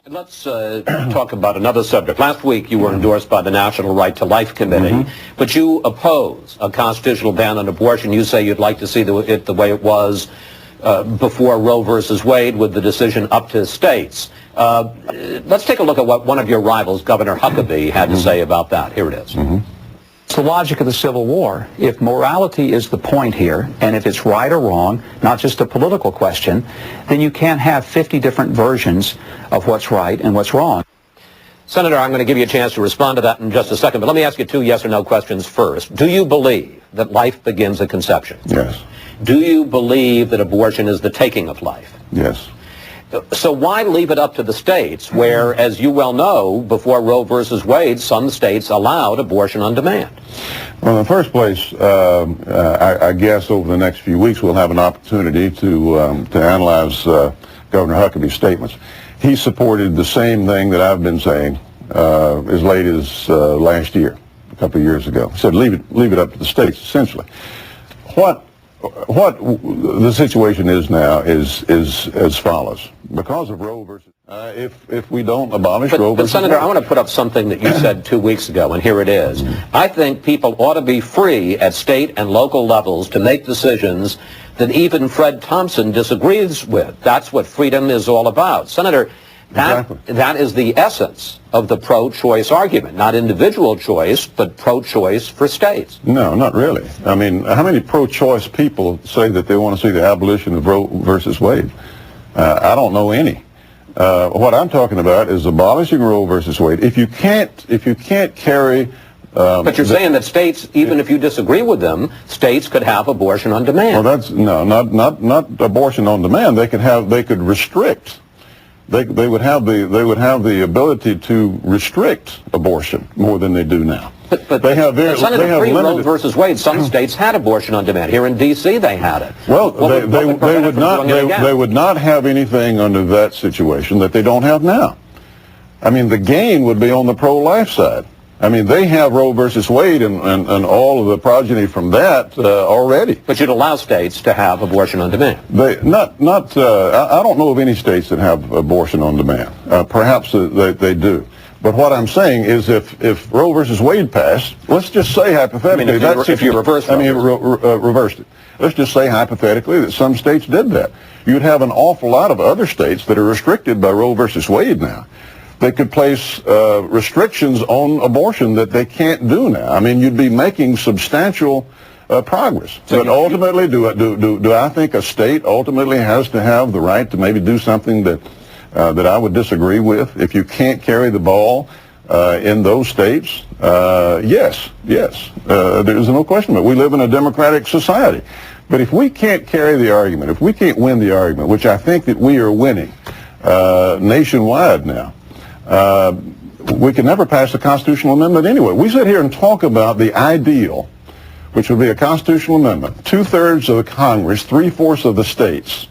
Let's talk about another subject. Last week you were endorsed by the National Right to Life Committee, but you oppose a constitutional ban on abortion. You say you'd like to see it the way it was before Roe versus Wade, with the decision up to states. Let's take a look at what one of your rivals, Governor Huckabee, had to say about that. Here it is. It's the logic of the Civil War. If morality is the point here, and if it's right or wrong, not just a political question, then you can't have 50 different versions of what's right and what's wrong. Senator, I'm going to give you a chance to respond to that in just a second, but let me ask you two yes or no questions first. Do you believe that life begins at conception? Yes. Do you believe that abortion is the taking of life? Yes. So why leave it up to the states where, as you well know, before Roe versus Wade, some states allowed abortion on demand? Well, in the first place, I guess over the next few weeks we'll have an opportunity to analyze Governor Huckabee's statements. He supported the same thing that I've been saying as late as last year, a couple of years ago. He said leave it up to the states, essentially. What the situation is now is as follows. Because of Roe versus if we don't abolish Roe versus But Senator, Wade. I want to put up something that you said 2 weeks ago, and here it is. I think people ought to be free at state and local levels to make decisions that even Fred Thompson disagrees with. That's what freedom is all about. Senator, that is the essence of the pro-choice argument. Not individual choice, but pro-choice for states. No, not really. I mean, how many pro-choice people say that they want to see the abolition of Roe versus Wade? I don't know any. What I'm talking about is abolishing Roe versus Wade. If you can't carry but you're saying that states, even if you disagree with them, states could have abortion on demand. Well, that's not abortion on demand. They could restrict. They would have the ability to restrict abortion more than they do now. But they have Senator, pre-Roe versus Wade, some states had abortion on demand. Here in D.C., they had it. Well, they would not have anything under that situation that they don't have now. I mean, the gain would be on the pro-life side. I mean, they have Roe versus Wade and all of the progeny from that already. But you'd allow states to have abortion on demand. I don't know of any states that have abortion on demand. Perhaps they do. But what I'm saying is if Roe versus Wade passed, let's just say hypothetically, if you reversed reversed it. Let's just say hypothetically that some states did that. You'd have an awful lot of other states that are restricted by Roe versus Wade now. They could place restrictions on abortion that they can't do now. I mean, you'd be making substantial progress. But ultimately, do I think a state ultimately has to have the right to maybe do something that I would disagree with? If you can't carry the ball in those states, yes, there's no question. But we live in a democratic society. But if we can't carry the argument, if we can't win the argument, which I think that we are winning nationwide now, we can never pass a constitutional amendment anyway. We sit here and talk about the ideal, which would be a constitutional amendment. 2/3 of the Congress, 3/4 of the states,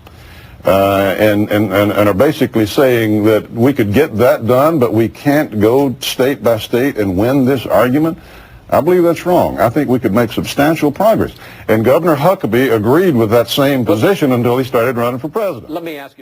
and are basically saying that we could get that done, but we can't go state by state and win this argument. I believe that's wrong. I think we could make substantial progress. And Governor Huckabee agreed with that same position until he started running for president. Let me ask you about